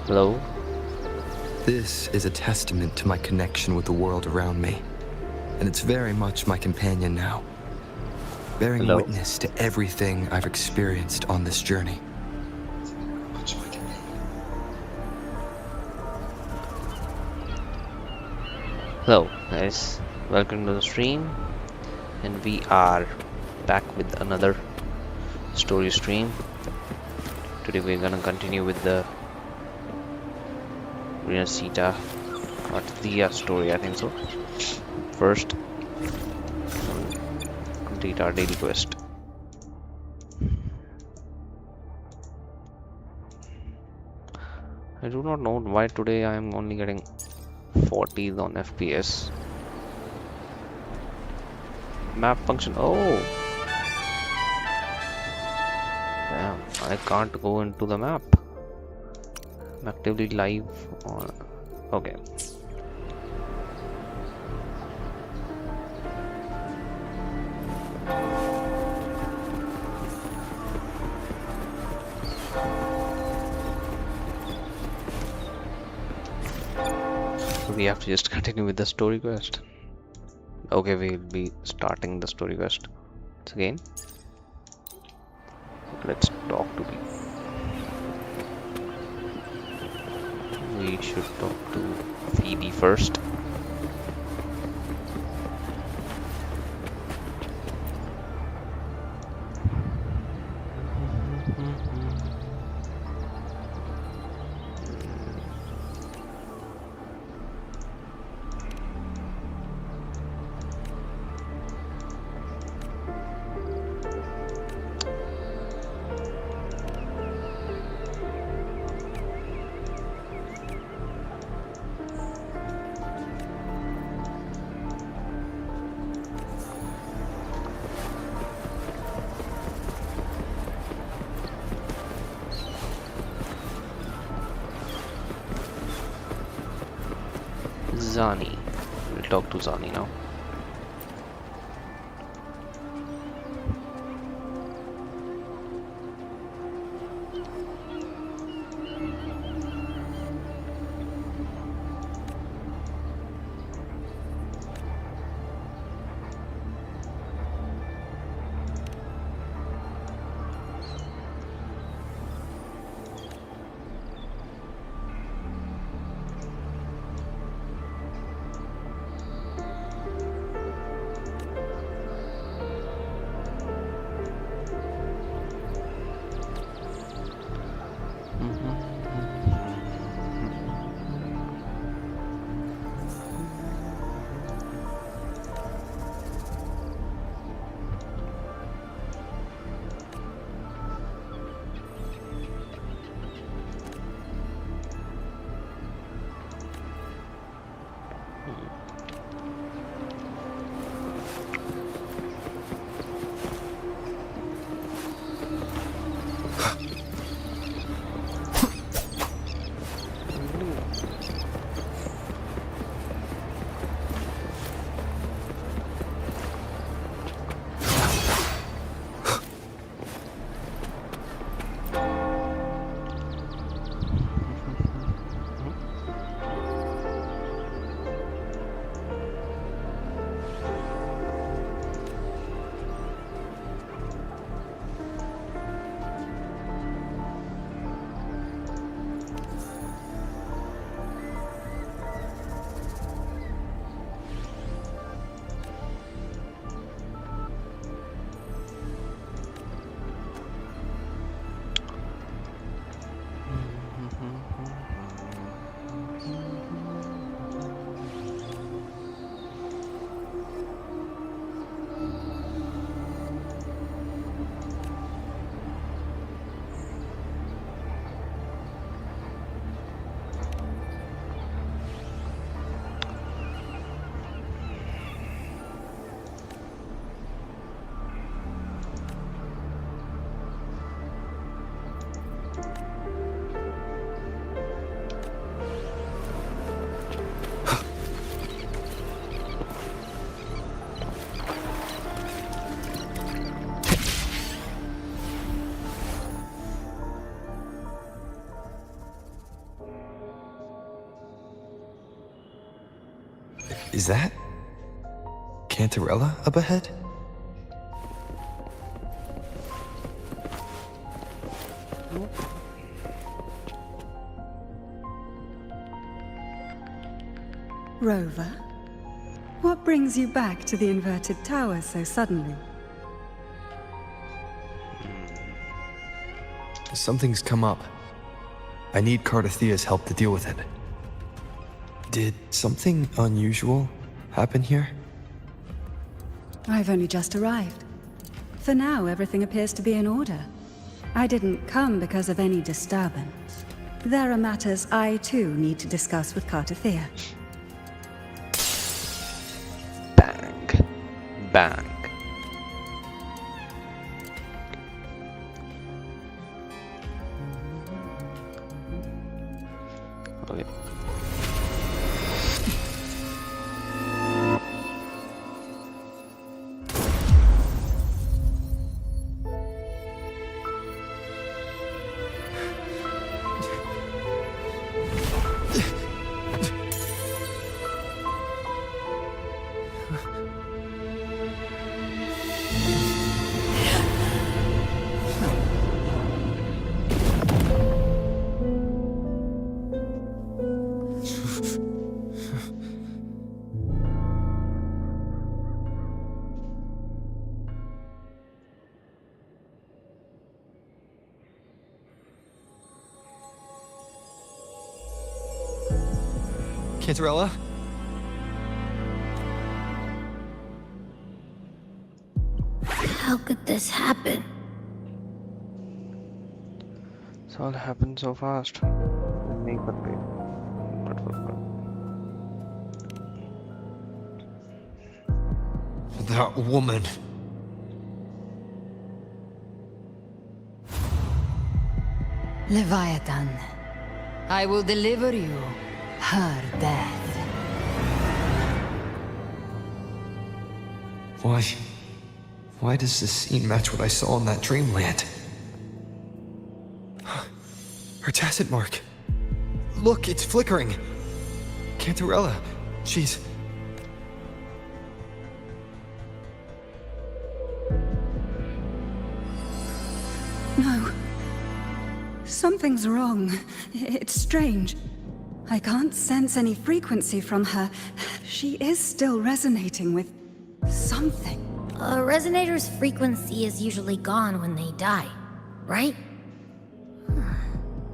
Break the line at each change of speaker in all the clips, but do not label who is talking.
Hello?
This is a testament to my connection with the world around me, and it's very much my companion now, bearing
Hello?
witness to everything I've experienced on this journey.
Hello, guys. Welcome to the stream. And we are back with another story stream. Today we're gonna continue with the Rinascita or Thea story, I think so. First, complete our daily quest. I do not know why today I am only getting 40s on FPS. Map function. Oh! Damn, I can't go into the map. I'm actively live on. Okay. We have to just continue with the story quest. Okay, we'll be starting the story quest again. Let's talk to people. We should talk to Phoebe first. Zani. We'll talk to Zani now.
Is that Cantarella up ahead?
Rover, what brings you back to the inverted tower so suddenly?
Something's come up. I need Cardathia's help to deal with it. Did something unusual happen here?
I've only just arrived. For now, everything appears to be in order. I didn't come because of any disturbance. There are matters I too need to discuss with Cardathia.
Bang. Bang. Okay.
Cantarella?
How could this happen?
It's all happened so fast. Make a break.
That woman.
Leviathan, I will deliver you her death.
Why does this scene match what I saw in that dreamland? Her tacit mark. Look, it's flickering. Cantarella, she's...
No. Something's wrong. It's strange. I can't sense any frequency from her. She is still resonating with something.
A resonator's frequency is usually gone when they die, right?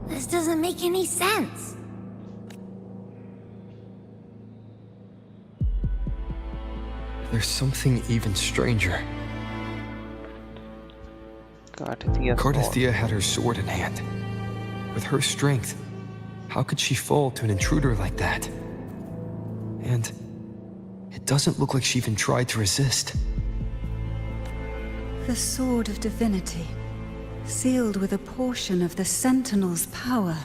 This doesn't make any sense.
There's something even stranger. Cardathia had her sword in hand. With her strength, how could she fall to an intruder like that? And it doesn't look like she even tried to resist.
The Sword of Divinity, sealed with a portion of the Sentinel's power.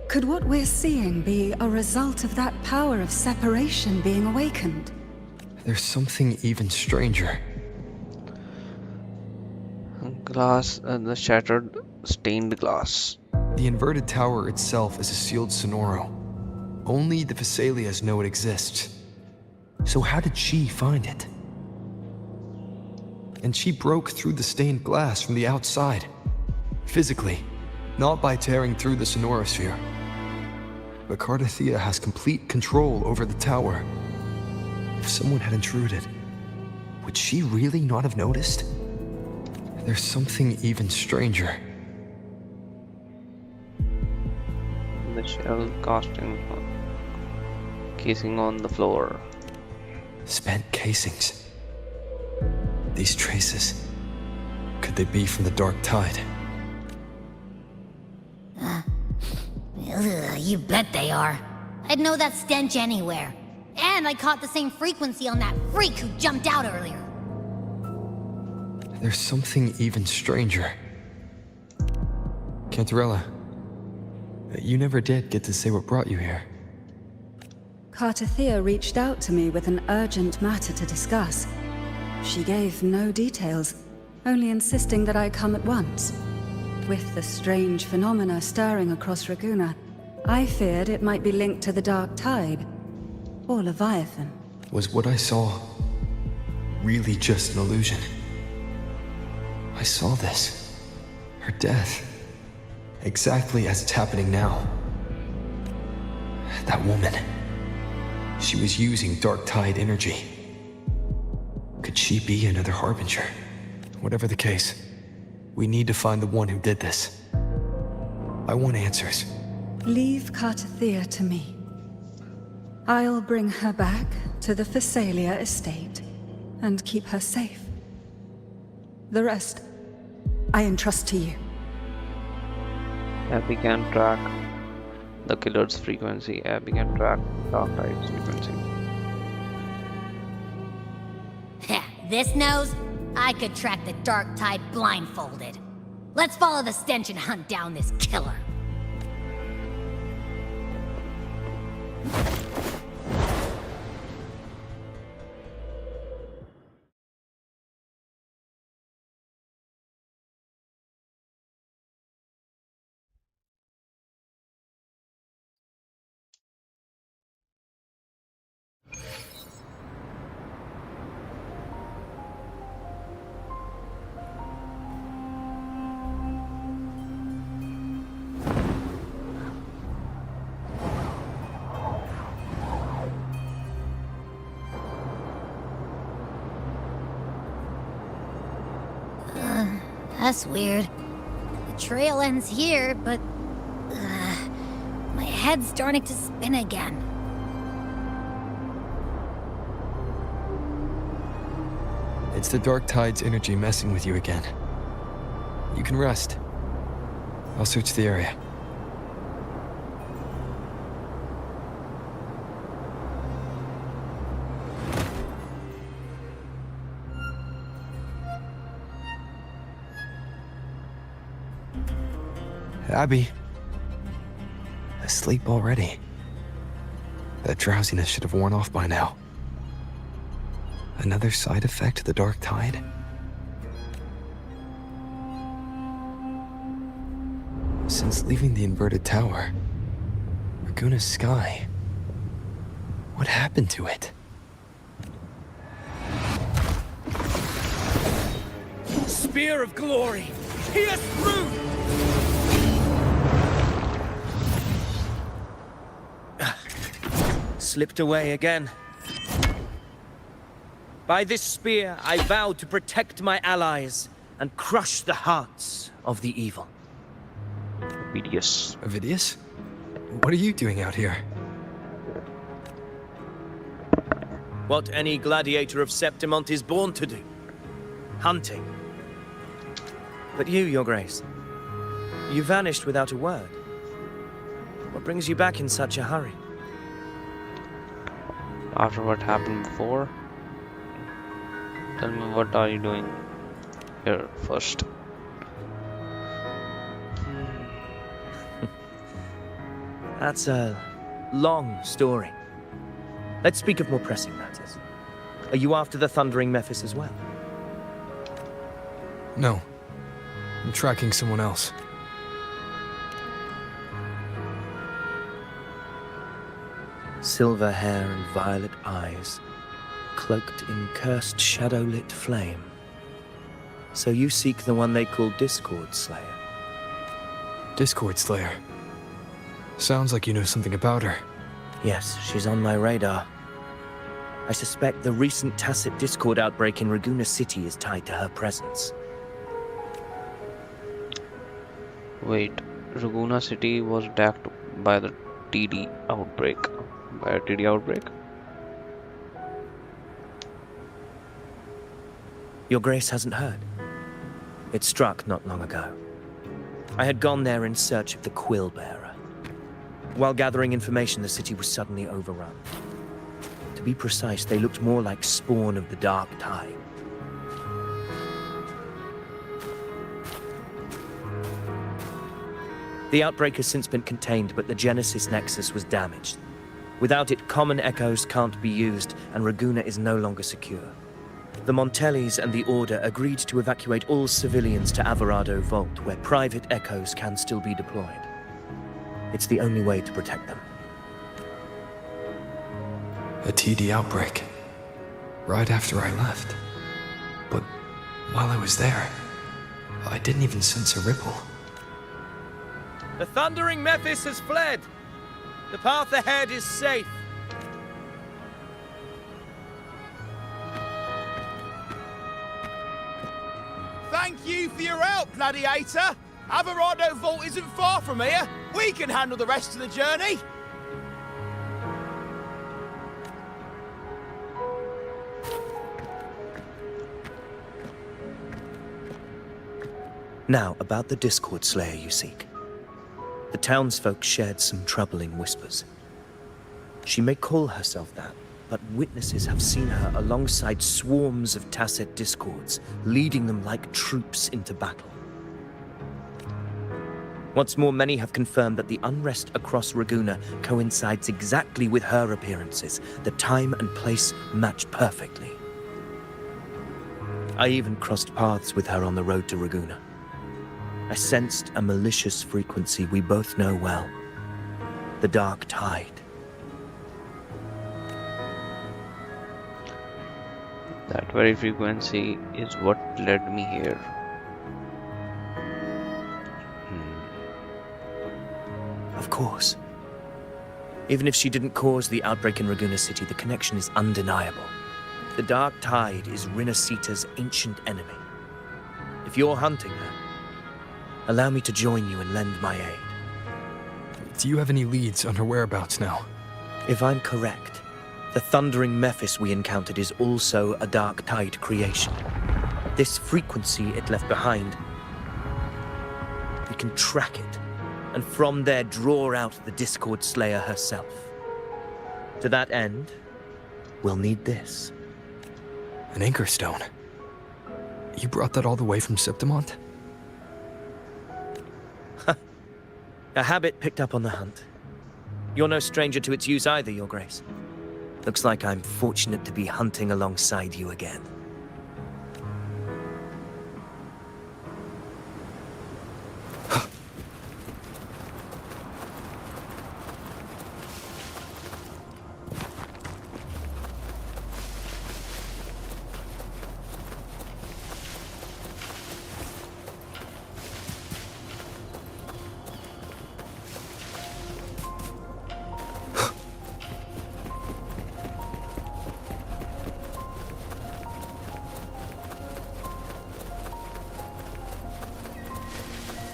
Could what we're seeing be a result of that power of separation being awakened?
There's something even stranger.
Glass and the shattered, stained glass.
The inverted tower itself is a sealed sonoro. Only the Vesalias know it exists. So how did she find it? And she broke through the stained glass from the outside. Physically, not by tearing through the sonorosphere. But Cardathia has complete control over the tower. If someone had intruded, would she really not have noticed? There's something even stranger.
The shell casing on the floor.
Spent casings. These traces, could they be from the Dark Tide?
You bet they are. I'd know that stench anywhere. And I caught the same frequency on that freak who jumped out earlier.
There's something even stranger. Cantarella, you never did get to say what brought you here.
Cardathia reached out to me with an urgent matter to discuss. She gave no details, only insisting that I come at once. With the strange phenomena stirring across Raguna, I feared it might be linked to the Dark Tide. or Leviathan.
Was what I saw really just an illusion? I saw this. Her death. Exactly as it's happening now. That woman. She was using dark tide energy. Could she be another harbinger? Whatever the case, we need to find the one who did this. I want answers.
Leave Cartathea to me. I'll bring her back to the Phasalia estate and keep her safe. The rest, I entrust to you.
Abby can track the killer's frequency. Abby can track dark tide's frequency.
This nose? I could track the dark tide blindfolded. Let's follow the stench and hunt down this killer. That's weird. The trail ends here, but... my head's starting to spin again.
It's the dark tide's energy messing with you again. You can rest. I'll search the area. Abby. Asleep already. That drowsiness should have worn off by now. Another side effect of the dark tide? Since leaving the inverted tower, Raguna's sky, what happened to it?
Spear of glory! Pierce through! Slipped away again. By this spear, I vow to protect my allies and crush the hearts of the evil.
Ovidius.
Ovidius? What are you doing out here?
What any gladiator of Septimont is born to do. Hunting. But you, Your Grace, you vanished without a word. What brings you back in such a hurry?
After what happened before, tell me, what are you doing here first?
That's a long story. Let's speak of more pressing matters. Are you after the Thundering Mephis as well?
No. I'm tracking someone else.
Silver hair and violet eyes, cloaked in cursed shadow-lit flame. So you seek the one they call Discord Slayer.
Discord Slayer. Sounds like you know something about her.
Yes, she's on my radar. I suspect the recent tacit Discord outbreak in Raguna City is tied to her presence.
Wait, Raguna City was attacked by the TD outbreak. By a TD outbreak?
Your Grace hasn't heard. It struck not long ago. I had gone there in search of the Quill Bearer. While gathering information, the city was suddenly overrun. To be precise, they looked more like spawn of the Dark Tide. The outbreak has since been contained, but the Genesis Nexus was damaged. Without it, common echoes can't be used, and Raguna is no longer secure. The Montellis and the Order agreed to evacuate all civilians to Averado Vault, where private echoes can still be deployed. It's the only way to protect them.
a TD outbreak. Right after I left. But while I was there, I didn't even sense a ripple.
The thundering Mephis has fled. The path ahead is safe.
Thank you for your help, Gladiator. Averado Vault isn't far from here. We can handle the rest of the journey.
Now, about the Discord Slayer you seek. The townsfolk shared some troubling whispers. She may call herself that, but witnesses have seen her alongside swarms of Tacet Discords, leading them like troops into battle. What's more, many have confirmed that the unrest across Raguna coincides exactly with her appearances. The time and place match perfectly. I even crossed paths with her on the road to Raguna. I sensed a malicious frequency we both know well. The Dark Tide.
That very frequency is what led me here.
Of course. Even if she didn't cause the outbreak in Raguna City, the connection is undeniable. The Dark Tide is Rinascita's ancient enemy. If you're hunting her, allow me to join you and lend my aid.
Do you have any leads on her whereabouts now?
If I'm correct, the thundering Mephis we encountered is also a Dark Tide creation. This frequency it left behind, we can track it, and from there draw out the Discord Slayer herself. To that end, we'll need this.
An anchor stone. You brought that all the way from Septimont?
A habit picked up on the hunt. You're no stranger to its use either, Your Grace. Looks like I'm fortunate to be hunting alongside you again.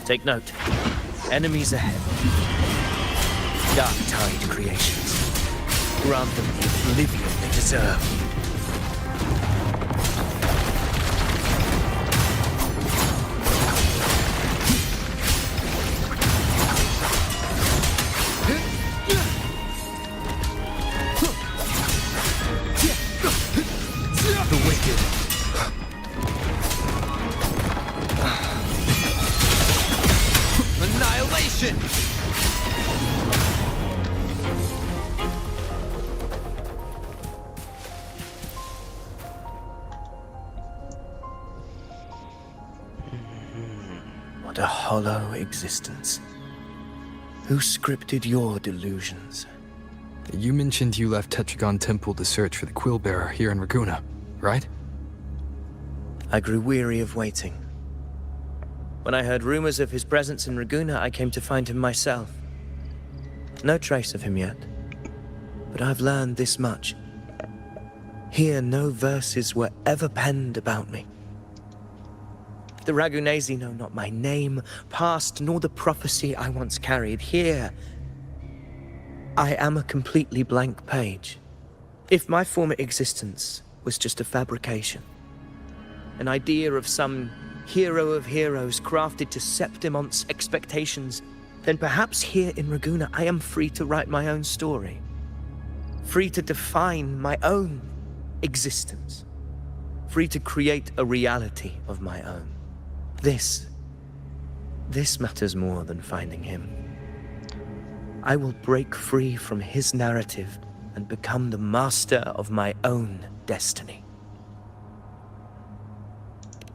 Take note. Enemies ahead. Dark Tide creations. Grant them the oblivion they deserve. The wicked.
Annihilation!
What a hollow existence. Who scripted your delusions?
You mentioned you left Tetragon Temple to search for the Quill Bearer here in Raguna, right?
I grew weary of waiting. When I heard rumors of his presence in Raguna, I came to find him myself. No trace of him yet, but I've learned this much. Here, no verses were ever penned about me. The Ragunesi know not my name, past, nor the prophecy I once carried. Here, I am a completely blank page. If my former existence was just a fabrication, an idea of some hero of heroes crafted to Septimont's expectations, then perhaps here in Raguna I am free to write my own story. Free to define my own existence. Free to create a reality of my own. This matters more than finding him. I will break free from his narrative and become the master of my own destiny.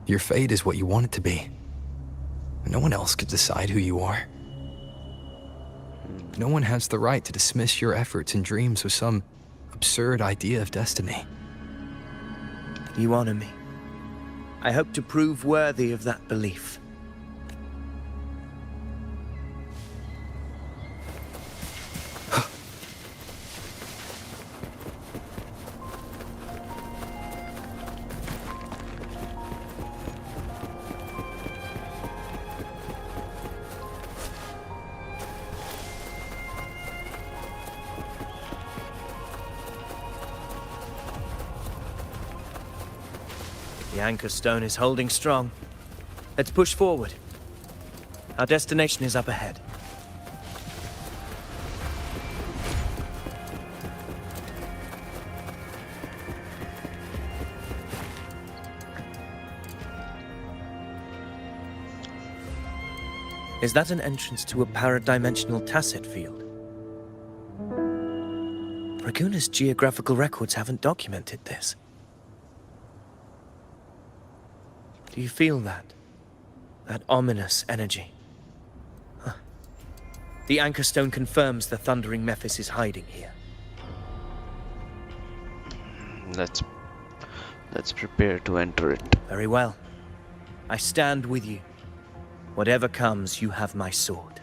Your fate is what you want it to be. No one else could decide who you are. No one has the right to dismiss your efforts and dreams with some absurd idea of destiny.
You honor me. I hope to prove worthy of that belief. The anchor stone is holding strong. Let's push forward. Our destination is up ahead. Is that an entrance to a paradimensional tacet field? Raguna's geographical records haven't documented this. Do you feel that? That ominous energy? Huh. The anchor stone confirms the thundering Mephis is hiding here.
Let's prepare to enter it.
Very well. I stand with you. Whatever comes, you have my sword.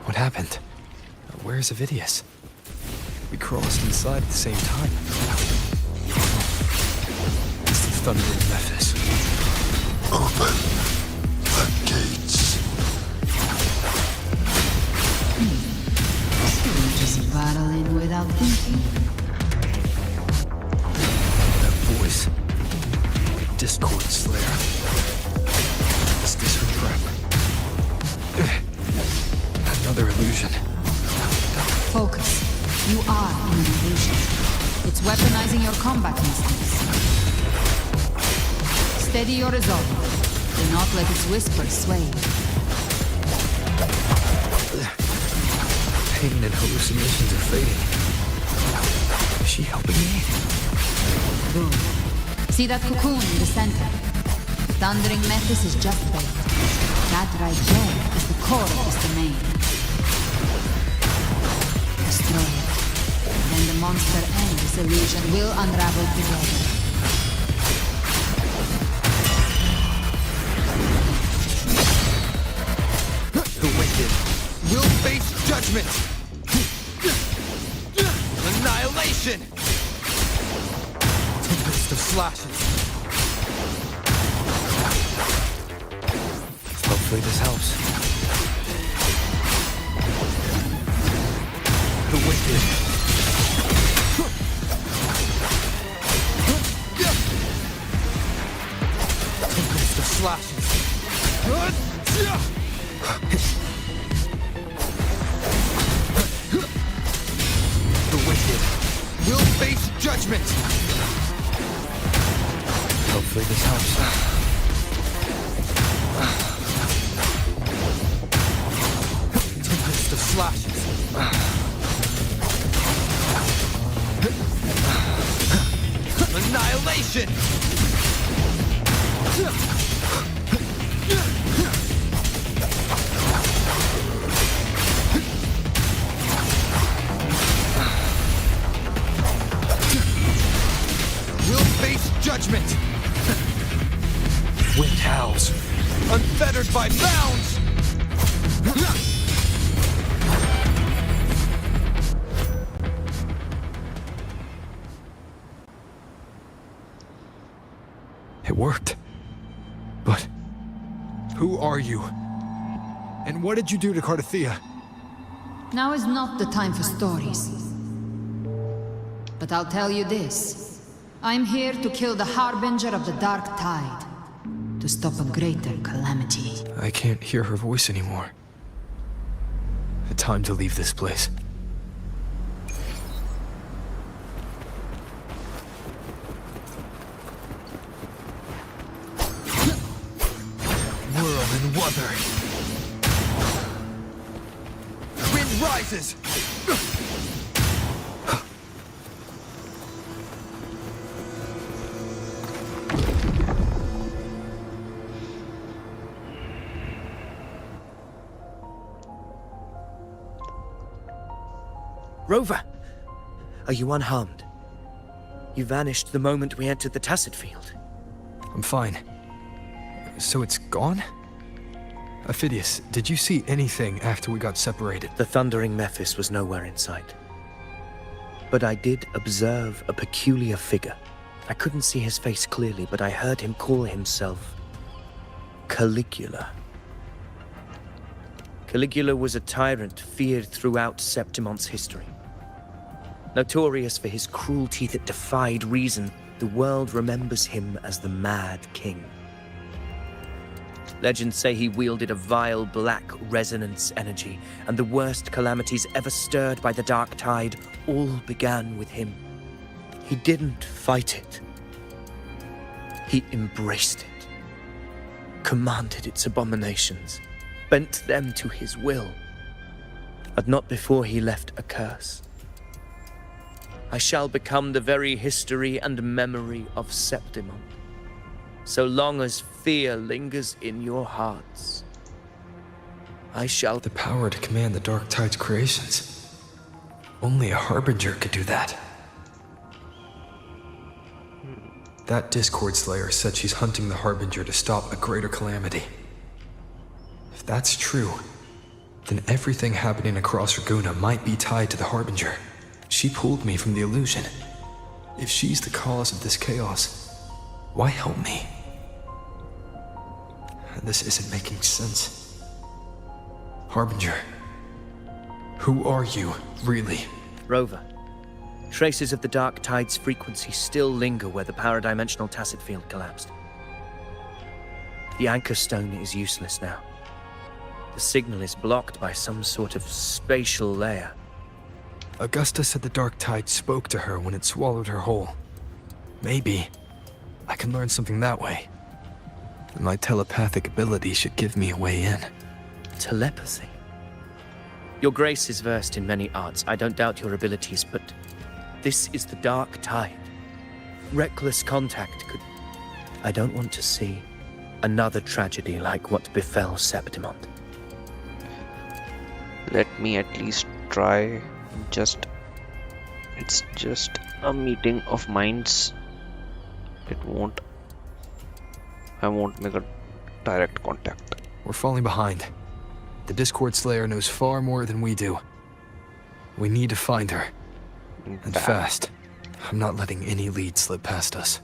What happened? Where's Avidius? We crossed inside at the same time. It's the thundering Mephis.
Open the gates.
Just battling without thinking.
That voice. Discord Slayer. Is this her trap? Another illusion.
Focus. You are an illusion. It's weaponizing your combat instincts. Steady your resolve. Do not let its whispers sway you.
Pain and hallucinations are fading. Is she helping me?
Good. See that cocoon in the center? Thundering Mephis is just bait. That right there is the core of this domain. Destroy it. Then the monster and this illusion will unravel together.
The wicked will face judgment! Annihilation! Tempest of slashes. Hopefully this helps. The wicked. Tempest of slashes. The wicked will face judgment! Hopefully this helps. Tempest of slashes. Annihilation! Will face judgment! Wind howls, unfettered by bounds! It worked. But who are you? And what did you do to Cardathea?
Now is not the time for stories. But I'll tell you this. I'm here to kill the Harbinger of the Dark Tide. To stop a greater calamity.
I can't hear her voice anymore. Time to leave this place. Whirl and Wuthering. Wind rises!
Rover! Are you unharmed? You vanished the moment we entered the Tacit field.
I'm fine. So it's gone? Ophidius, did you see anything after we got separated?
The thundering Mephis was nowhere in sight. But I did observe a peculiar figure. I couldn't see his face clearly, but I heard him call himself Caligula. Caligula was a tyrant feared throughout Septimon's history. Notorious for his cruelty that defied reason, the world remembers him as the Mad King. Legends say he wielded a vile black resonance energy, and the worst calamities ever stirred by the Dark Tide all began with him. He didn't fight it. He embraced it, commanded its abominations, bent them to his will, but not before he left a curse. I shall become the very history and memory of Septimon, so long as fear lingers in your hearts. I shall...
The power to command the Dark Tide's creations. Only a Harbinger could do that. That Discord Slayer said she's hunting the Harbinger to stop a greater calamity. If that's true, then everything happening across Raguna might be tied to the Harbinger. She pulled me from the illusion. If she's the cause of this chaos, why help me? This isn't making sense. Harbinger, who are you, really?
Rover, traces of the Dark Tide's frequency still linger where the paradimensional Tacit field collapsed. The anchor stone is useless now. The signal is blocked by some sort of spatial layer.
Augusta said the Dark Tide spoke to her when it swallowed her whole. Maybe I can learn something that way. And my telepathic ability should give me a way in.
Telepathy? Your Grace is versed in many arts. I don't doubt your abilities, but this is the Dark Tide. Reckless contact could... I don't want to see another tragedy like what befell Septimon.
Let me at least try. It's just a meeting of minds. I won't make a direct contact.
We're falling behind. The Discord Slayer knows far more than we do. We need to find her. And fast. I'm not letting any lead slip past us.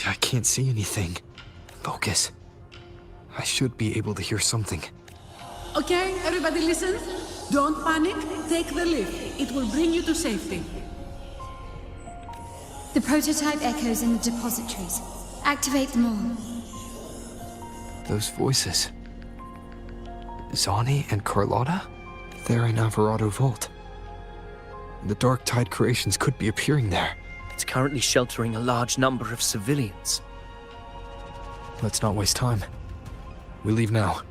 I can't see anything. Focus. I should be able to hear something.
Okay, everybody listen. Don't panic. Take the lift. It will bring you to safety.
The prototype echoes in the depositories. Activate them all.
Those voices. Zani and Carlotta? They're in Alvarado Vault. The Dark Tide creations could be appearing there.
It's currently sheltering a large number of civilians.
Let's not waste time. We leave now.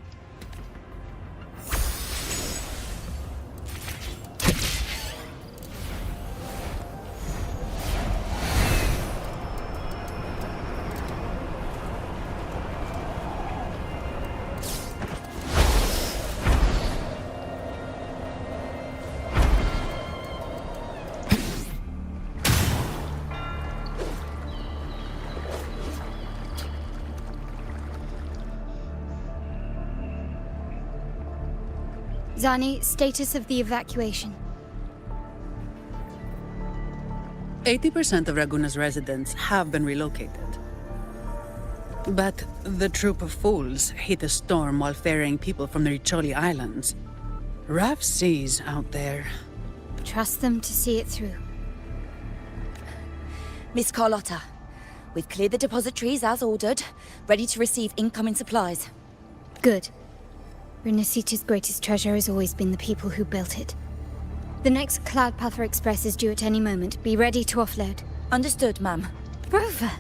Zani, status of the evacuation.
80% of Raguna's residents have been relocated. But the troop of fools hit a storm while ferrying people from the Riccioli Islands. Rough seas out there.
Trust them to see it through.
Miss Carlotta, we've cleared the depositories as ordered, ready to receive incoming supplies.
Good. Rinascita's greatest treasure has always been the people who built it. The next Cloudpather Express is due at any moment. Be ready to offload.
Understood, ma'am.
Rover!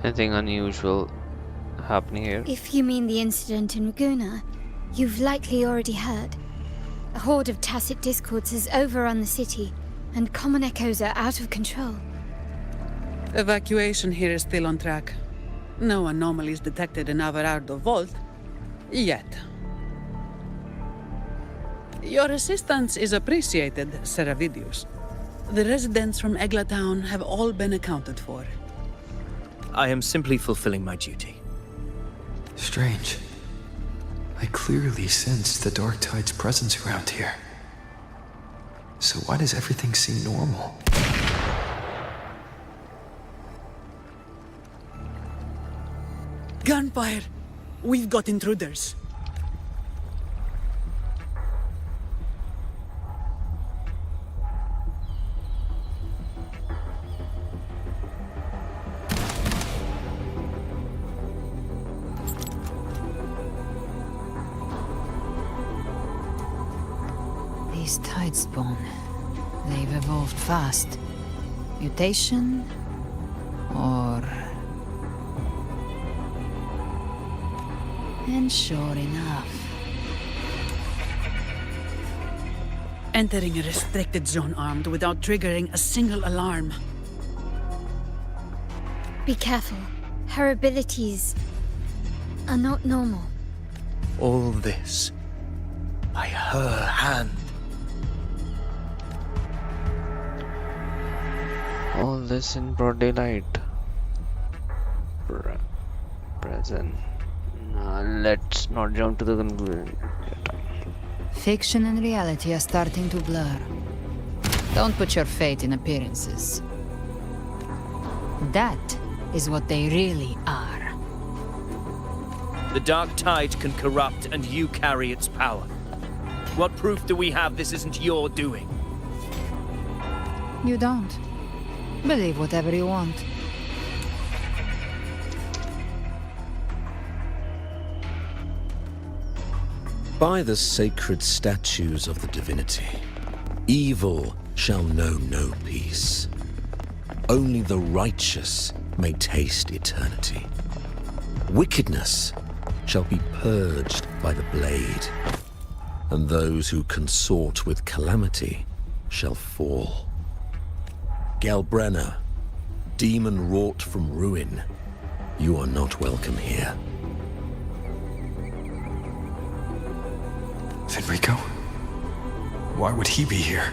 Anything unusual happening here?
If you mean the incident in Raguna, you've likely already heard. A horde of Tacit Discords has overrun the city, And common echoes are out of control.
Evacuation here is still on track. No anomalies detected in Averardo Vault. Yet. Your assistance is appreciated, Seravidius. The residents from Eglatown have all been accounted for.
I am simply fulfilling my duty.
Strange. I clearly sense the Dark Tide's presence around here. So why does everything seem normal?
Gunfire! We've got intruders.
These tide spawn. They've evolved fast. Mutation? Or... And sure enough...
Entering a restricted zone armed without triggering a single alarm.
Be careful. Her abilities are not normal.
All this by her hand.
All this in broad daylight. Present. Let's not jump to the conclusion.
Fiction and reality are starting to blur. Don't put your faith in appearances. That is what they really are.
The Dark Tide can corrupt, and you carry its power. What proof do we have this isn't your doing?
You don't. Believe whatever you want.
By the sacred statues of the divinity, evil shall know no peace. Only the righteous may taste eternity. Wickedness shall be purged by the blade, and those who consort with calamity shall fall. Gelbrenna, demon wrought from ruin, you are not welcome here.
Fenrico? Why would he be here?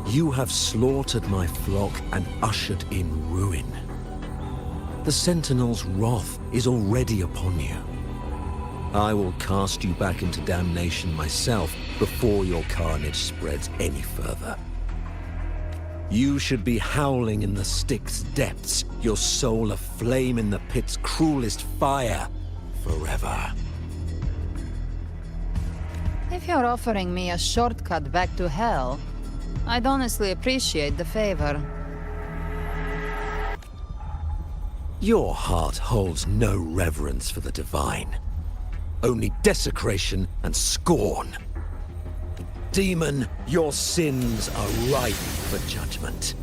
You have slaughtered my flock and ushered in ruin. The Sentinel's wrath is already upon you. I will cast you back into damnation myself before your carnage spreads any further. You should be howling in the Styx's depths, your soul aflame in the pit's cruelest fire, forever.
If you're offering me a shortcut back to hell, I'd honestly appreciate the favor.
Your heart holds no reverence for the divine. Only desecration and scorn. Demon, your sins are ripe for judgment.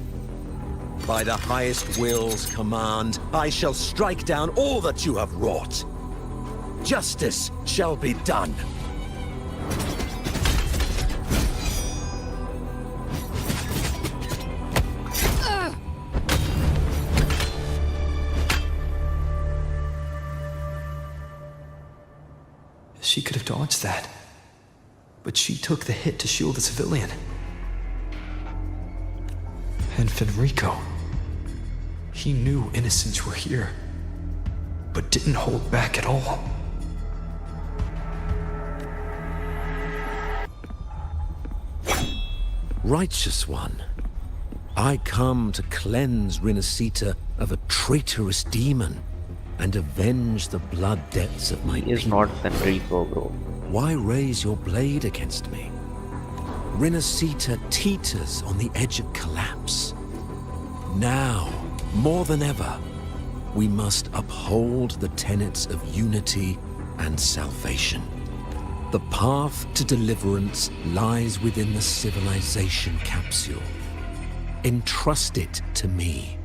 By the highest will's command, I shall strike down all that you have wrought. Justice shall be done.
She could have dodged that. But she took the hit to shield the civilian. And Fenrico. He knew innocents were here, but didn't hold back at all.
Righteous one, I come to cleanse Rinascita of a traitorous demon and avenge the blood debts of my
He is
people.
not Fenrico, bro.
Why raise your blade against me? Rinascita teeters on the edge of collapse. Now, more than ever, we must uphold the tenets of unity and salvation. The path to deliverance lies within the civilization capsule. Entrust it to me.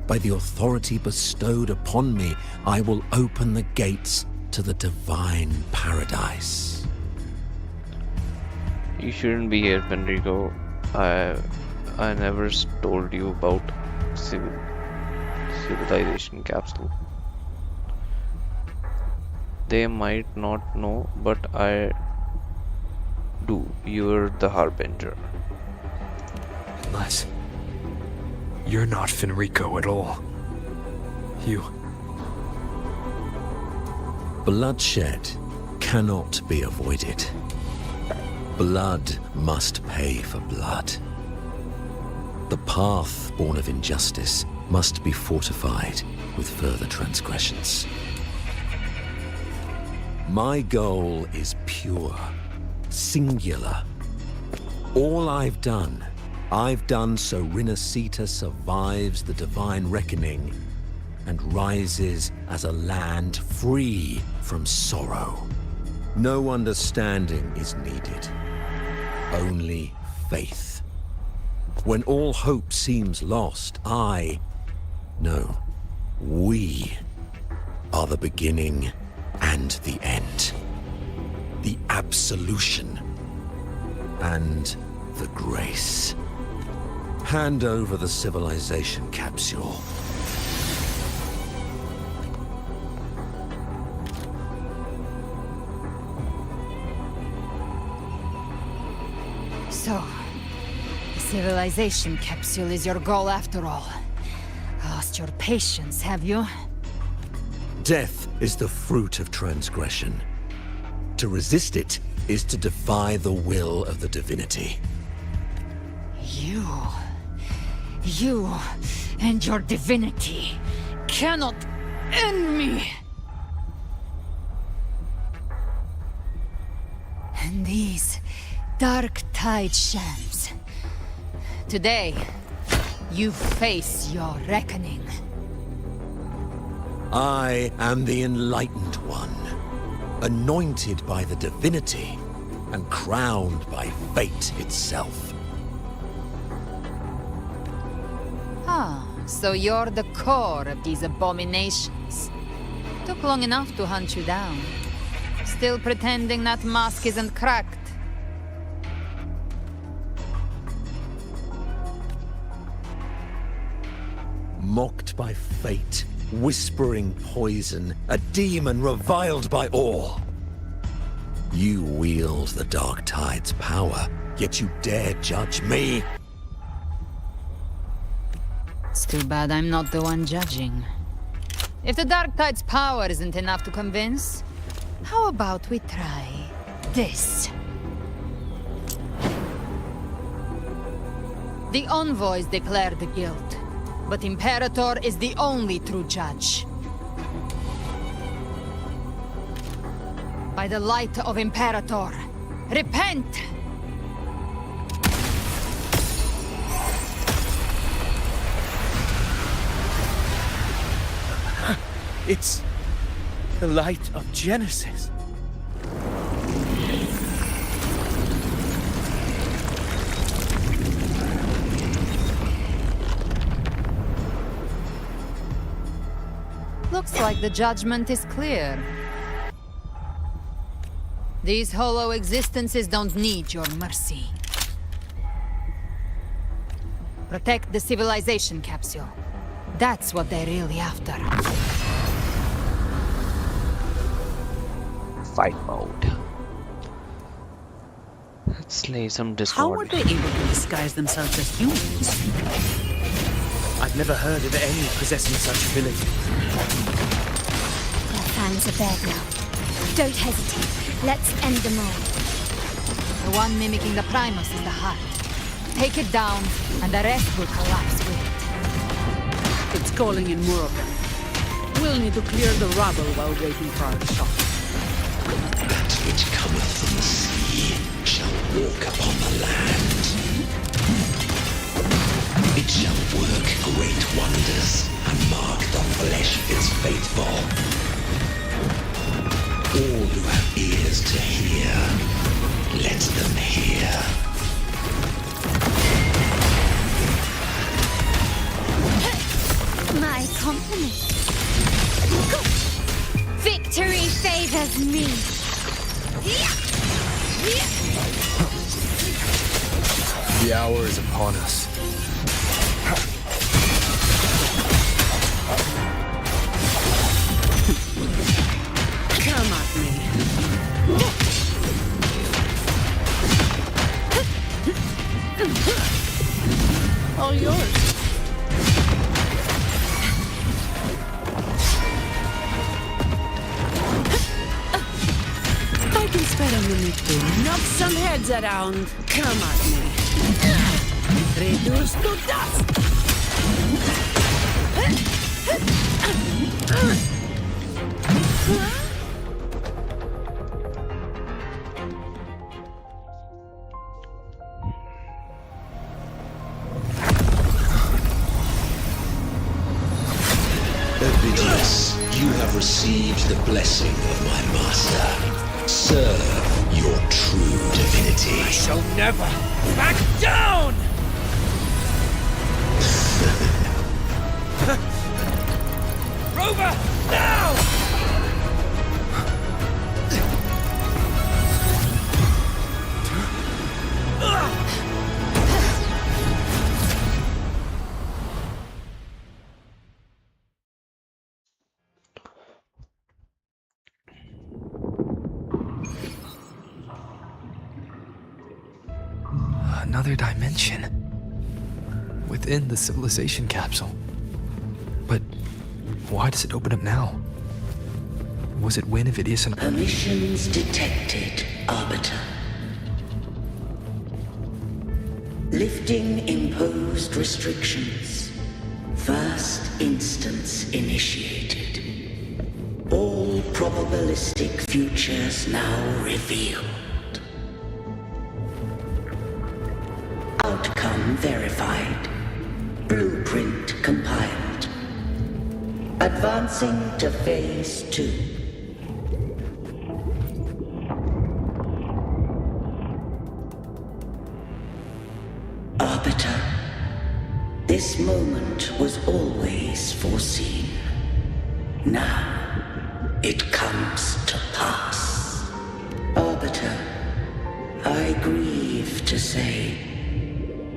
By the authority bestowed upon me, I will open the gates to the divine paradise.
You shouldn't be here, Fenrico. I I never told you about civilization capsule. They might not know, but I do. You're the Harbinger.
Unless you're not Fenrico at all. You...
Bloodshed cannot be avoided. Blood must pay for blood. The path born of injustice must be fortified with further transgressions. My goal is pure, singular. All I've done so Rinascita survives the divine reckoning and rises as a land free from sorrow. No understanding is needed, only faith. When all hope seems lost, we are the beginning and the end. The absolution and the grace. Hand over the civilization capsule.
So, the civilization capsule is your goal after all. Lost your patience, have you?
Death is the fruit of transgression. To resist it is to defy the will of the divinity.
You and your divinity cannot end me! And these dark tide shams. Today, you face your reckoning.
I am the Enlightened One, anointed by the divinity and crowned by fate itself.
Ah, so you're the core of these abominations. Took long enough to hunt you down. Still pretending that mask isn't cracked.
Mocked by fate, whispering poison, a demon reviled by all. You wield the Dark Tide's power, yet you dare judge me?
It's too bad I'm not the one judging. If the Dark Tide's power isn't enough to convince, how about we try this? The envoys declare the guilt, but Imperator is the only true judge. By the light of Imperator, repent!
It's the light of Genesis.
Looks like the judgment is clear. These hollow existences don't need your mercy. Protect the civilization capsule. That's what they're really after.
Fight mode. Let's lay some discord.
How were they able to disguise themselves as humans?
I've never heard of any possessing such ability.
Their fans are bared now. Don't hesitate. Let's end them all.
The one mimicking the Primus is the heart. Take it down, and the rest will collapse with it.
It's calling in more of them. We'll need to clear the rubble while waiting for our shot.
That which cometh from the sea shall walk upon the land. It shall work great wonders and mark the flesh its faithful. All who have ears to hear, let them hear.
My compliments. Victory favors me.
The hour is upon us.
Come at me. All yours. I can spare a minute to knock some heads around. Come at me. Reduce to dust.
Ovidius, you have received the blessing of my master. Serve your true divinity.
I shall never back down! Rover, now!
Another dimension. Within the civilization capsule. But why does it open up now? Was it when Ovidius and...
Permissions detected, Arbiter. Lifting imposed restrictions. First instance initiated. All probabilistic futures now revealed. Outcome verified. Blueprint compiled. Advancing to Phase 2. Arbiter, this moment was always foreseen. Now, it comes to pass. Arbiter, I grieve to say,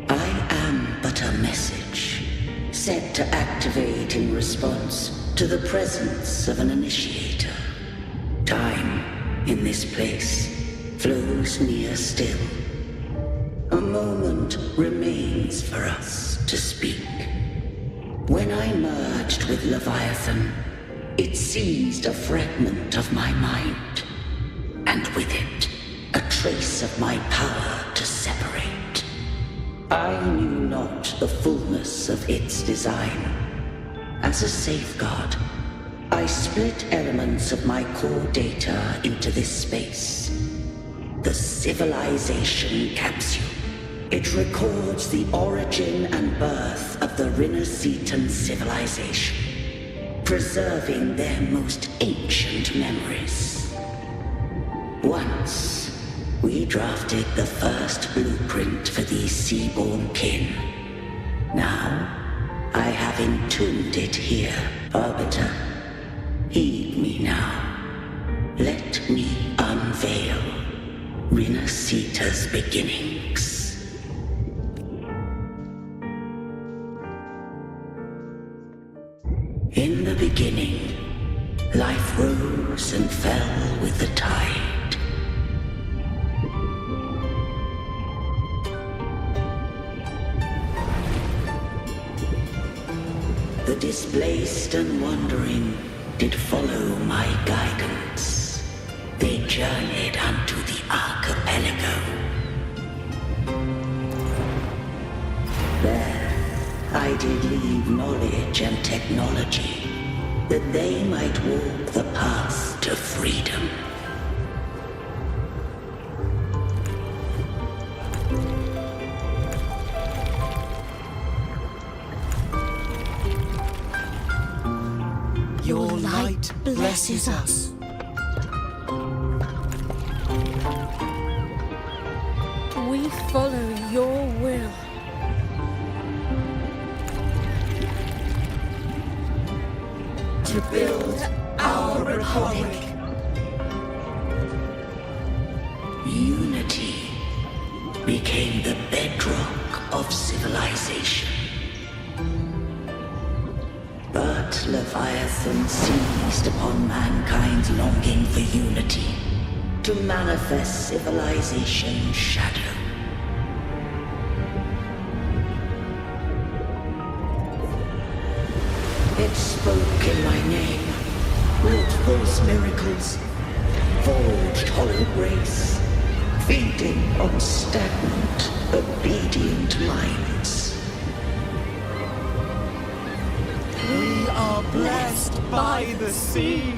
I am but a message, set to activate in response to the presence of an initiator. Time, in this place, flows near still. A moment remains for us to speak. When I merged with Leviathan, it seized a fragment of my mind, and with it, a trace of my power to separate. I knew not the fullness of its design. As a safeguard, I split elements of my core data into this space. The civilization capsule. It records the origin and birth of the Rinascitan civilization, preserving their most ancient memories. Once, we drafted the first blueprint for these seaborn kin. Now, I have entombed it here, Arbiter. Heed me now. Let me unveil Rinascita's beginnings. In the beginning, life rose and fell with the tide. The displaced and wandering did follow my guidance. They journeyed unto the archipelago. There, I did leave knowledge and technology, that they might walk the path to freedom.
Your light blesses us.
We follow your will.
To build our republic. Unity. became the bedrock of civilization. But Leviathan seized upon mankind's longing for unity to manifest civilization's shadow. It spoke in my name, wrought false miracles, forged hollow grace, feeding on stagnant, obedient minds.
We are blessed by the sea.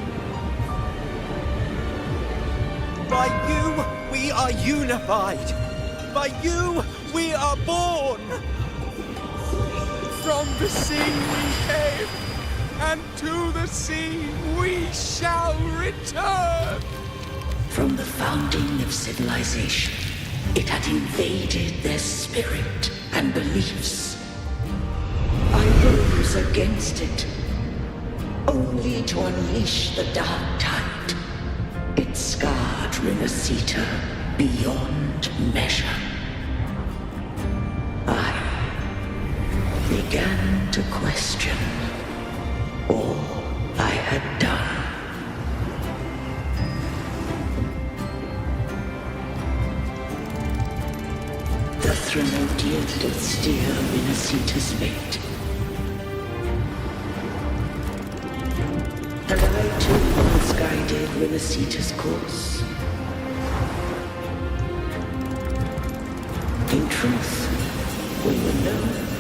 By you, we are unified. By you, we are born. From the sea we came, and to the sea we shall return.
From the founding of civilization, it had invaded their spirit and beliefs. I rose against it, only to unleash the dark tide. It scarred Rinascita beyond measure. I began to question all I had done. The Threnodian did steer Rinascita's fate. And I too once guided Rinascita's course. In truth, we were no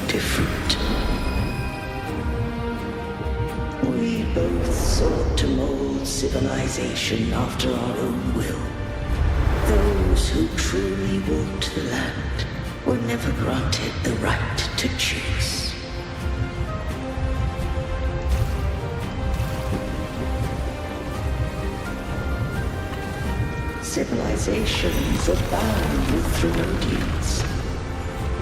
different. We both sought to mold civilization after our own will. Those who truly walked the land were never granted the right to choose. Civilizations abound with Threnodians.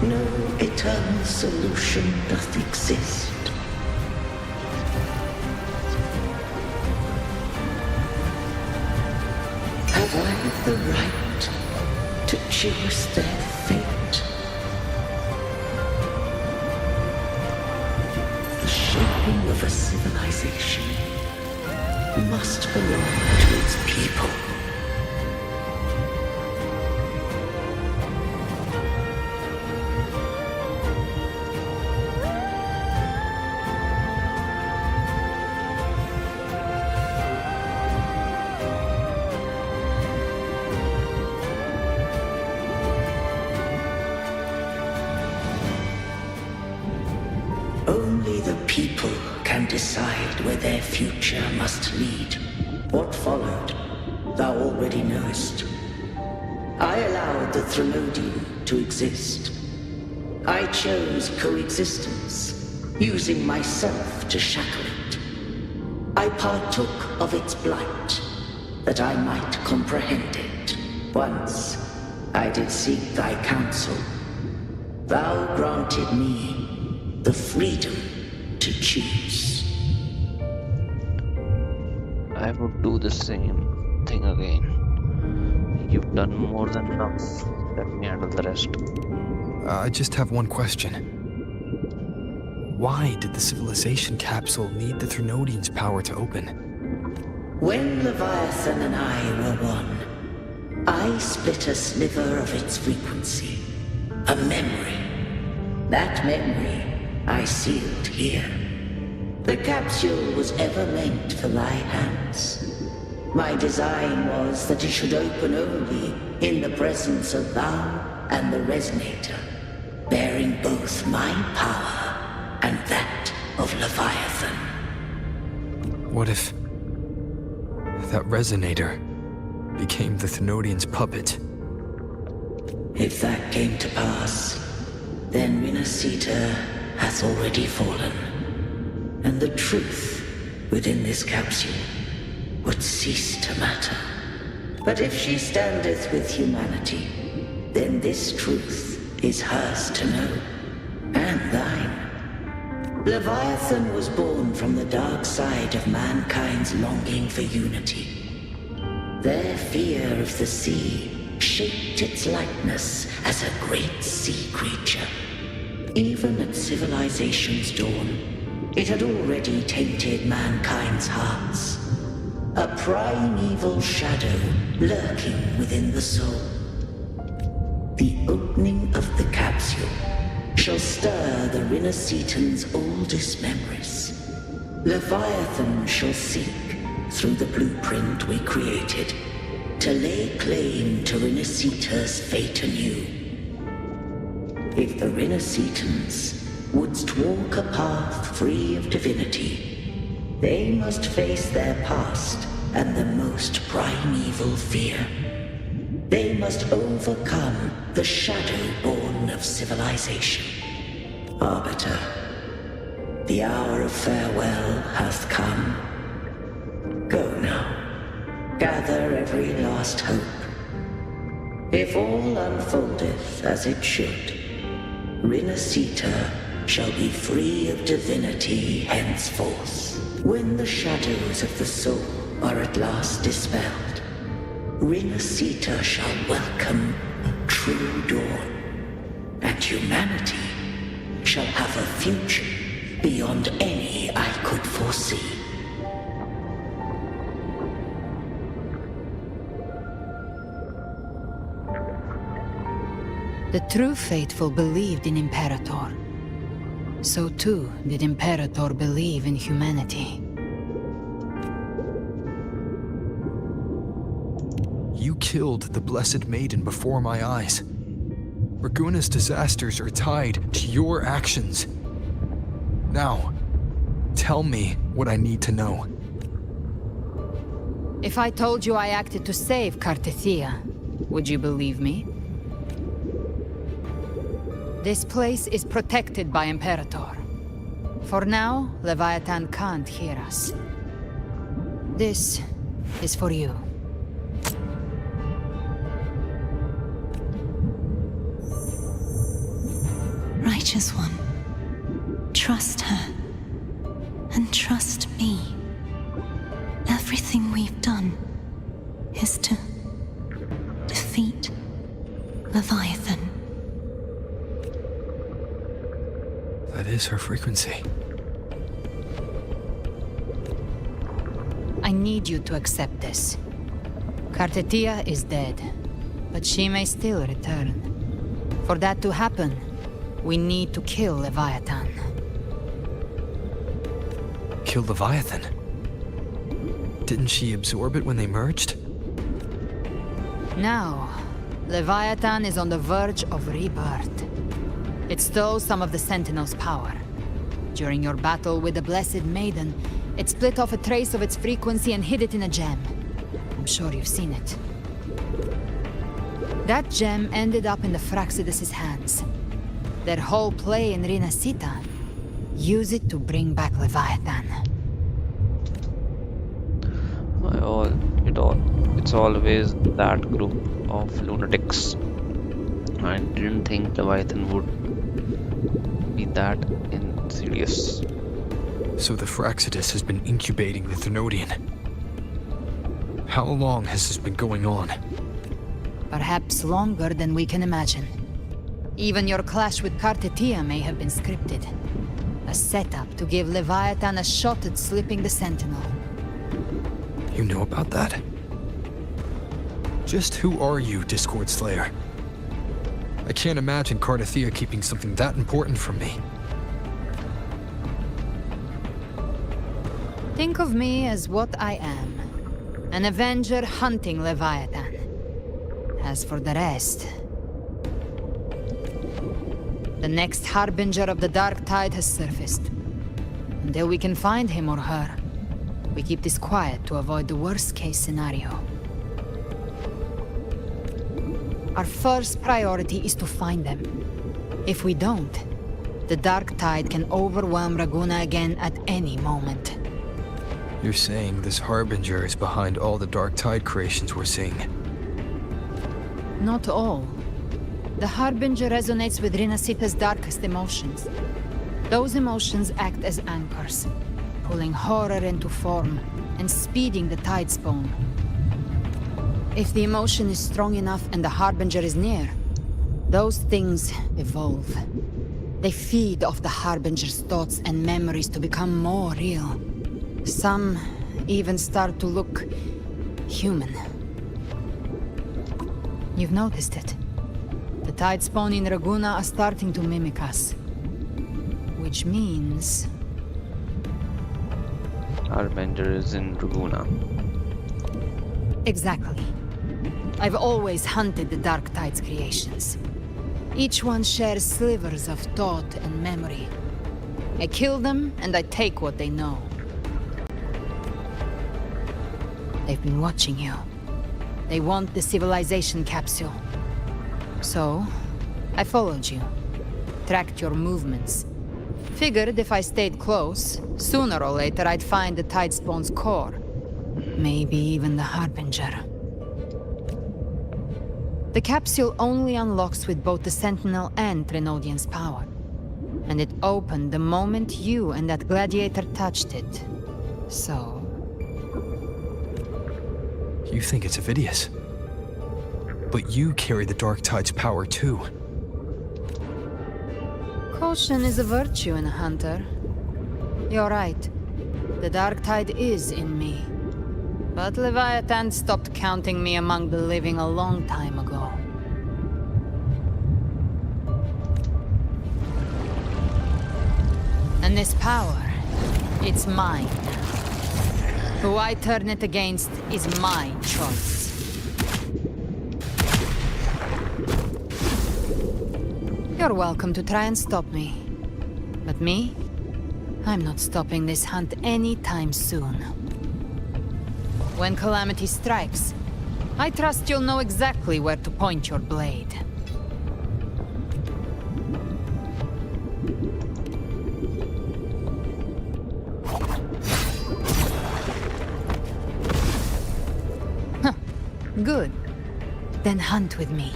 No eternal solution doth exist. Have I the right to choose their fate? The shaping of a civilization must belong to its people. Only the people can decide where their future must lead. What followed, thou already knowest. I allowed the Threnodian to exist. I chose coexistence, using myself to shackle it. I partook of its blight, that I might comprehend it. Once I did seek thy counsel. Thou granted me the freedom to choose.
I would do the same thing again. You've done more than enough. Let me handle the rest.
I just have one question. Why did the civilization capsule need the Threnodian's power to open?
When Leviathan and I were one, I split a sliver of its frequency. A memory. That memory I sealed here. The capsule was ever meant for thy hands. My design was that it should open only in the presence of thou and the Resonator, bearing both my power and that of Leviathan.
What if that Resonator became the Threnodian's puppet?
If that came to pass, then Rinascita hath already fallen, and the truth within this capsule would cease to matter. But if she standeth with humanity, then this truth is hers to know, and thine. Leviathan was born from the dark side of mankind's longing for unity. Their fear of the sea shaped its likeness as a great sea creature. Even at civilization's dawn, it had already tainted mankind's hearts. A primeval shadow lurking within the soul. The opening of the capsule shall stir the Rinascitan's oldest memories. Leviathan shall seek, through the blueprint we created, to lay claim to Rinascita's fate anew. If the Rinascitans wouldst walk a path free of divinity, they must face their past and the most primeval fear. They must overcome the shadow born of civilization. Arbiter, the hour of farewell hath come. Go now, gather every last hope. If all unfoldeth as it should, Rinascita shall be free of divinity henceforth. When the shadows of the soul are at last dispelled, Rinascita shall welcome a true dawn, and humanity shall have a future beyond any I could foresee.
The true faithful believed in Imperator. So too did Imperator believe in humanity.
You killed the Blessed Maiden before my eyes. Raguna's disasters are tied to your actions. Now, tell me what I need to know.
If I told you I acted to save Cartethia, would you believe me? This place is protected by Imperator. For now, Leviathan can't hear us. This is for you.
Righteous One, trust her. And trust me. Everything we've done is to defeat Leviathan.
That is her frequency.
I need you to accept this. Cartethia is dead, but she may still return. For that to happen, we need to kill Leviathan.
Kill Leviathan? Didn't she absorb it when they merged?
Now, Leviathan is on the verge of rebirth. It stole some of the Sentinel's power. During your battle with the Blessed Maiden, it split off a trace of its frequency and hid it in a gem. I'm sure you've seen it. That gem ended up in the Fraxidus' hands. Their whole play in Rinascita, use it to bring back Leviathan.
It's always that group of lunatics. I didn't think Leviathan would be that insidious.
So the Fraxidus has been incubating the Thenodian. How long has this been going on?
Perhaps longer than we can imagine. Even your clash with Cartethia may have been scripted. A setup to give Leviathan a shot at slipping the Sentinel.
You know about that? Just who are you, Discord Slayer? I can't imagine Cartethia keeping something that important from me.
Think of me as what I am. An Avenger hunting Leviathan. As for the rest... The next Harbinger of the Dark Tide has surfaced. Until we can find him or her, we keep this quiet to avoid the worst-case scenario. Our first priority is to find them. If we don't, the Dark Tide can overwhelm Raguna again at any moment.
You're saying this Harbinger is behind all the Dark Tide creations we're seeing?
Not all. The Harbinger resonates with Rinascita's darkest emotions. Those emotions act as anchors, pulling horror into form and speeding the Tidespawn. If the emotion is strong enough and the Harbinger is near, those things evolve. They feed off the Harbinger's thoughts and memories to become more real. Some even start to look human. You've noticed it. The Tidespawn in Raguna are starting to mimic us. Which means...
Harbinger is in Raguna.
Exactly. I've always hunted the Dark Tide's creations. Each one shares slivers of thought and memory. I kill them, and I take what they know. They've been watching you. They want the civilization capsule. So, I followed you. Tracked your movements. Figured if I stayed close, sooner or later I'd find the Tidespawn's core. Maybe even the Harbinger. The capsule only unlocks with both the Sentinel and Trinodian's power. And it opened the moment you and that gladiator touched it. So...
You think it's Avidius. But you carry the Dark Tide's power too.
Caution is a virtue in a hunter. You're right. The Dark Tide is in me. But Leviathan stopped counting me among the living a long time ago. And this power, it's mine. Who I turn it against is my choice. You're welcome to try and stop me. But me? I'm not stopping this hunt anytime soon. When calamity strikes, I trust you'll know exactly where to point your blade. Huh. Good. Then hunt with me.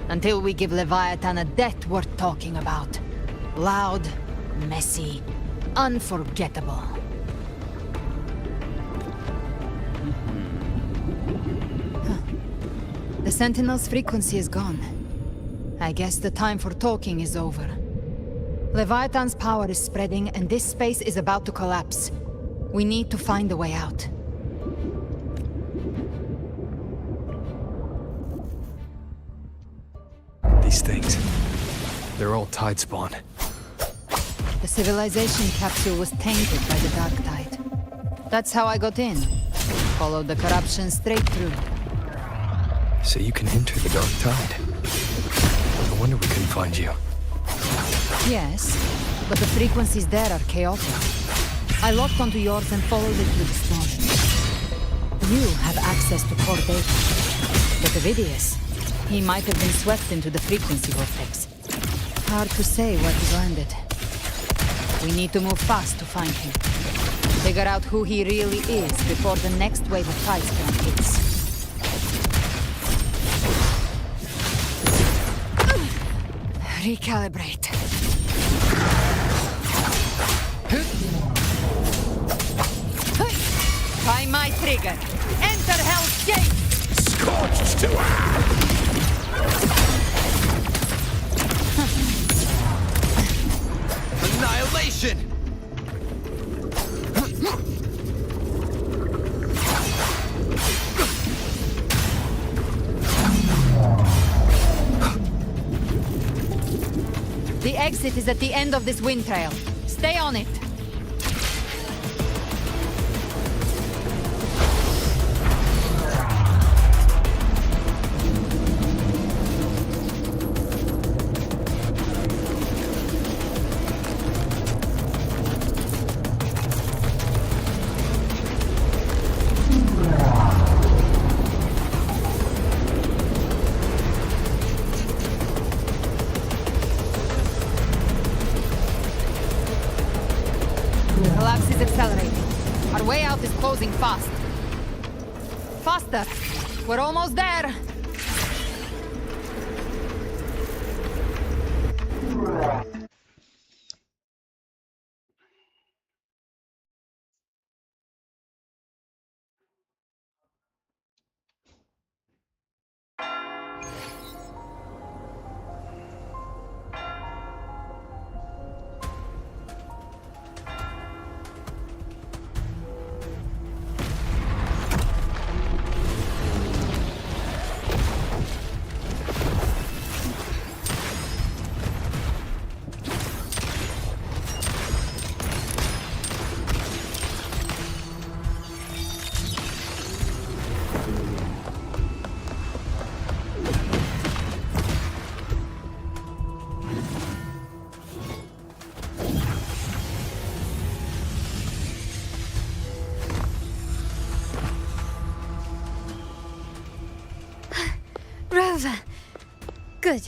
Until we give Leviathan a death worth talking about. Loud, messy, unforgettable. The Sentinel's frequency is gone. I guess the time for talking is over. Leviathan's power is spreading, and this space is about to collapse. We need to find a way out.
These things, they're all Tidespawn.
The civilization capsule was tainted by the Dark Tide. That's how I got in. Followed the corruption straight through.
So you can enter the Dark Tide. No wonder we couldn't find you.
Yes, but the frequencies there are chaotic. I locked onto yours and followed it through the storm. You have access to core data. But Avidius, he might have been swept into the frequency vortex. Hard to say where he landed. We need to move fast to find him. Figure out who he really is before the next wave of Tidespawn hits. Recalibrate. By my trigger. Enter Hell's Gate!
Scorched to
Annihilation!
The exit is at the end of this wind trail. Stay on it. Collapse is accelerating. Our way out is closing fast. Faster! We're almost there!
Rover! Good.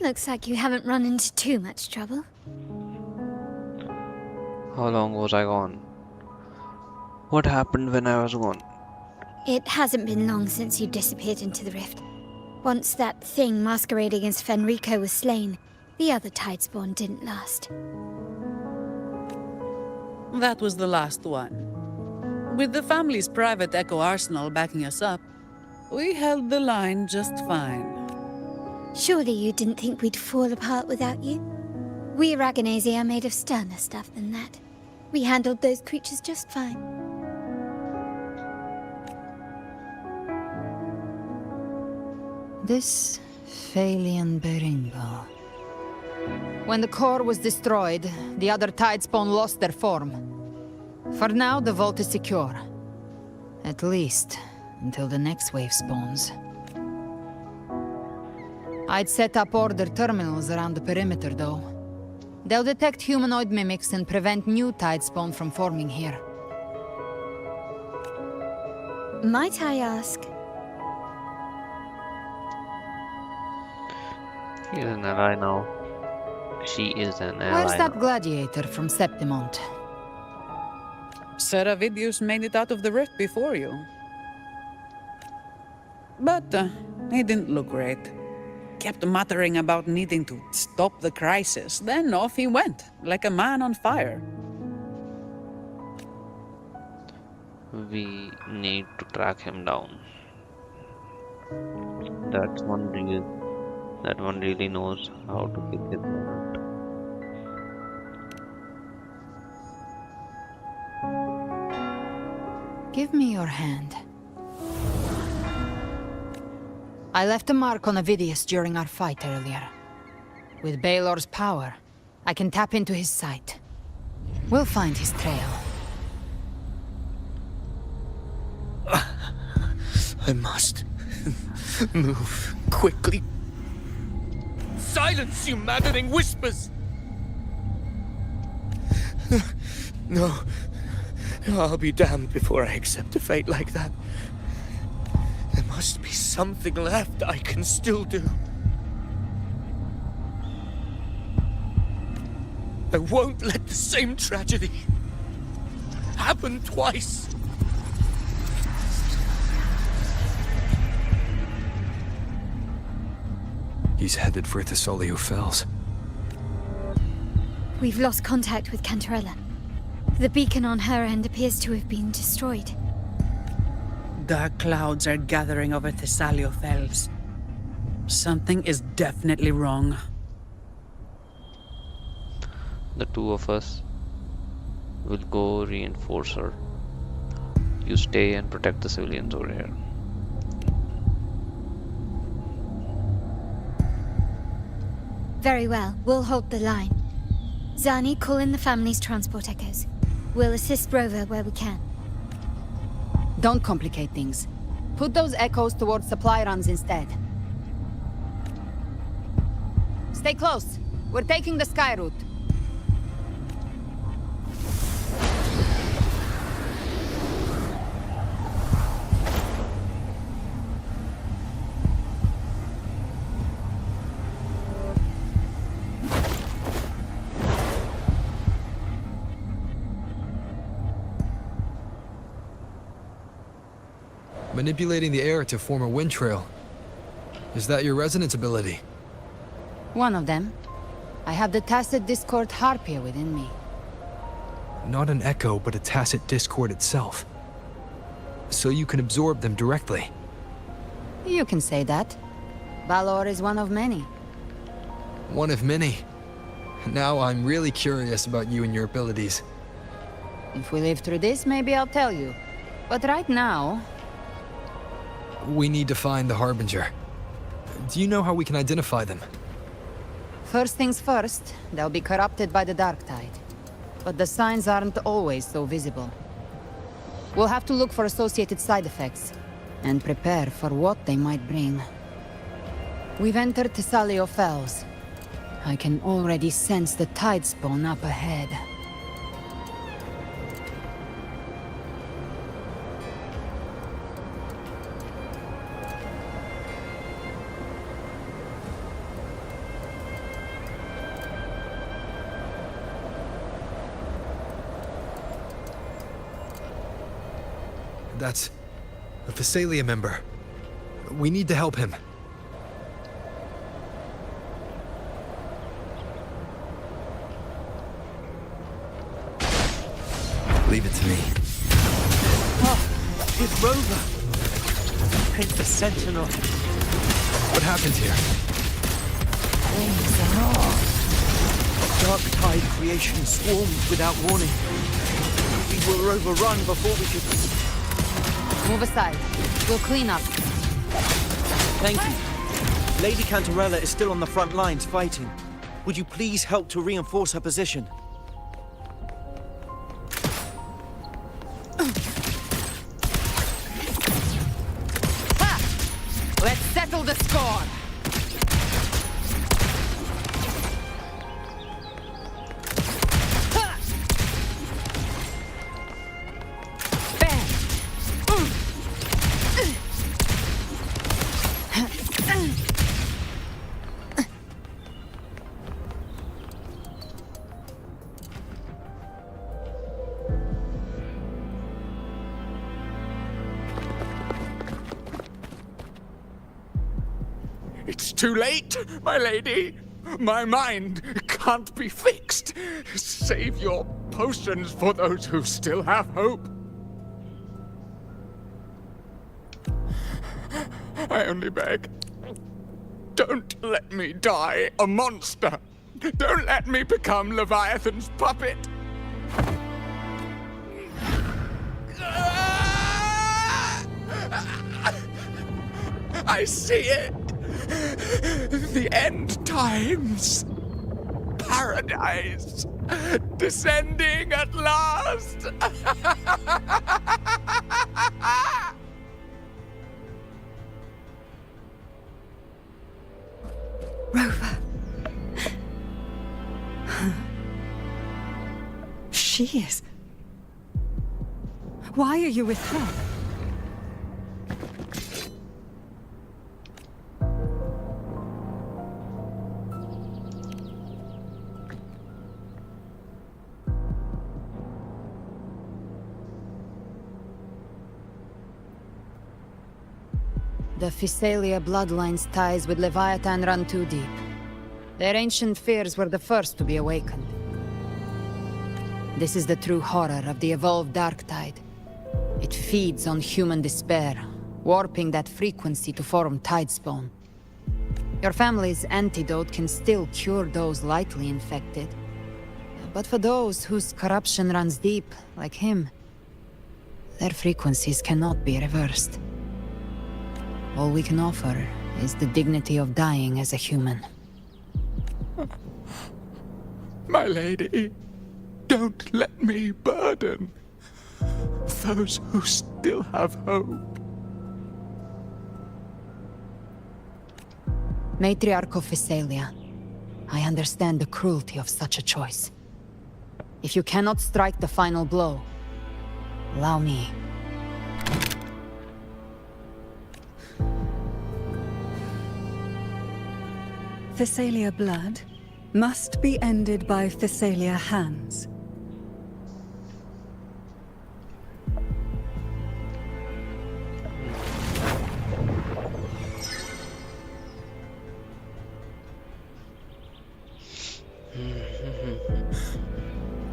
Looks like you haven't run into too much trouble.
How long was I gone? What happened when I was gone?
It hasn't been long since you disappeared into the rift. Once that thing masquerading as Fenrico was slain, the other Tidespawn didn't last.
That was the last one. With the family's private Echo arsenal backing us up, we held the line just fine.
Surely you didn't think we'd fall apart without you? We Aragonese are made of sterner stuff than that. We handled those creatures just fine.
This Phalian Beringo. When the core was destroyed, the other Tidespawn lost their form. For now, the vault is secure. At least, until the next wave spawns. I'd set up order terminals around the perimeter, though. They'll detect humanoid mimics and prevent new Tidespawn from forming here.
Might I ask?
He is an ally now. She is an ally.
Where's that
now.
gladiator from Septimont?
Seravidius made it out of the rift before you. But he didn't look great. Kept muttering about needing to stop the crisis, then off he went, like a man on fire.
We need to track him down. That one really knows how to pick his moment.
Give me your hand. I left a mark on Avidius during our fight earlier. With Baelor's power, I can tap into his sight. We'll find his trail.
I must move quickly. Silence, you maddening whispers! No, I'll be damned before I accept a fate like that. There must be something left I can still do. I won't let the same tragedy happen twice.
He's headed for Thessalio Fells.
We've lost contact with Cantarella. The beacon on her end appears to have been destroyed.
Dark clouds are gathering over Thessalio Fells. Something is definitely wrong.
The two of us will go reinforce her. You stay and protect the civilians over here.
Very well, we'll hold the line. Zani, call in the family's transport echoes. We'll assist Rover where we can.
Don't complicate things. Put those echoes towards supply runs instead. Stay close. We're taking the sky route.
Manipulating the air to form a wind trail. Is that your resonance ability?
One of them. I have the Tacit Discord Harpia within me.
Not an echo, but a tacit discord itself. So you can absorb them directly.
You can say that. Balor is one of many.
One of many. Now I'm really curious about you and your abilities.
If we live through this, maybe I'll tell you. But right now...
We need to find the Harbinger. Do you know how we can identify them?
First things first, they'll be corrupted by the Dark Tide. But the signs aren't always so visible. We'll have to look for associated side effects, and prepare for what they might bring. We've entered Thessalio Fells. I can already sense the Tidespawn up ahead.
That's a Physalia member. We need to help him. Leave it to me.
Oh, it's Rover. Paint the Sentinel.
What happened here?
Things are off. Dark Tide creation swarmed without warning. We were overrun before we could...
Move aside. We'll clean up.
Thank you. Lady Cantarella is still on the front lines fighting. Would you please help to reinforce her position?
Let's settle the score!
It's too late, my lady. My mind can't be fixed. Save your potions for those who still have hope. I only beg. Don't let me die a monster. Don't let me become Leviathan's puppet. I see it. The end times. Paradise. Descending at last.
Rover. She is. Why are you with her?
The Physalia bloodline's ties with Leviathan run too deep. Their ancient fears were the first to be awakened. This is the true horror of the evolved Dark Tide. It feeds on human despair, warping that frequency to form Tidespawn. Your family's antidote can still cure those lightly infected. But for those whose corruption runs deep, like him, their frequencies cannot be reversed. All we can offer is the dignity of dying as a human.
My lady, don't let me burden those who still have hope.
Matriarch of Physalia, I understand the cruelty of such a choice. If you cannot strike the final blow, allow me.
Physalia blood must be ended by Physalia hands.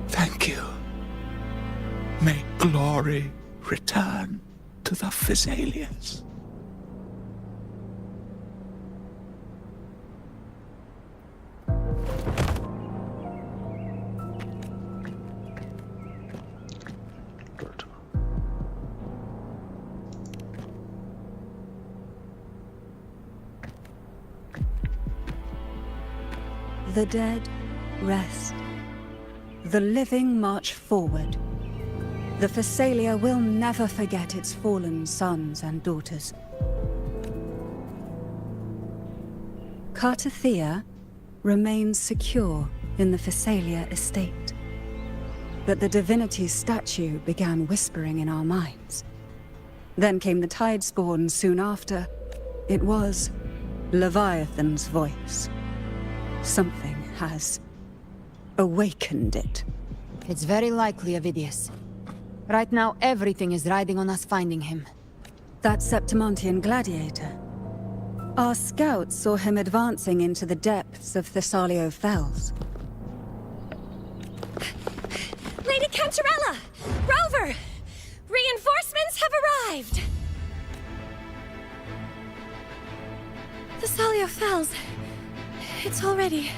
Thank you. May glory return to the Physalians.
The dead rest. The living march forward. The Physalia will never forget its fallen sons and daughters. Cartathea remains secure in the Physalia estate. But the divinity's statue began whispering in our minds. Then came the Tidespawn soon after. It was Leviathan's voice. Something has awakened it.
It's very likely, Avidius. Right now, everything is riding on us finding him.
That Septimontian gladiator. Our scouts saw him advancing into the depths of Thessalio Fells.
Lady Cantarella! Rover! Reinforcements have arrived! Thessalio Fells. It's already...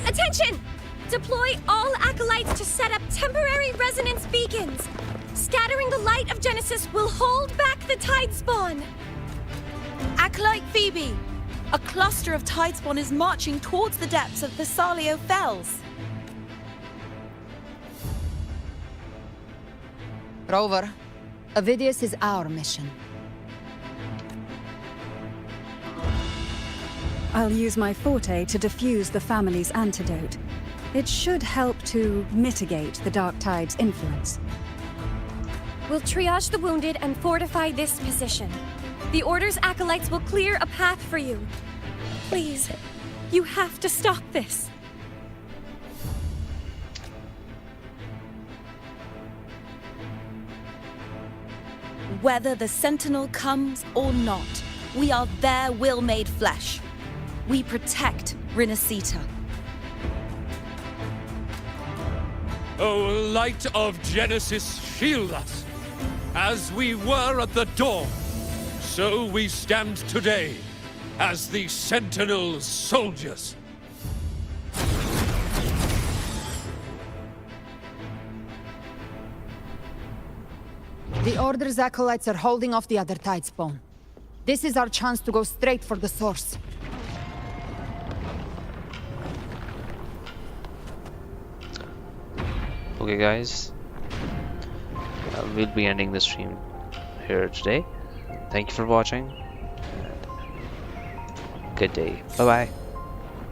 Attention! Deploy all acolytes to set up temporary resonance beacons. Scattering the light of Genesis will hold back the tide spawn.
Acolyte Phoebe, a cluster of tidespawn is marching towards the depths of Thessalio Fells.
Rover, Avidius is our mission.
I'll use my forte to defuse the family's antidote. It should help to mitigate the Dark Tide's influence.
We'll triage the wounded and fortify this position. The Order's acolytes will clear a path for you. Please, you have to stop this.
Whether the Sentinel comes or not, we are their will made flesh. We protect Rinascita.
O light of Genesis, shield us! As we were at the dawn, so we stand today, as the Sentinel's soldiers.
The Order's acolytes are holding off the other tidespawn. This is our chance to go straight for the source.
Okay guys, we'll be ending the stream here today. Thank you for watching, and good day. Bye bye.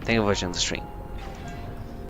Thank you for watching the stream.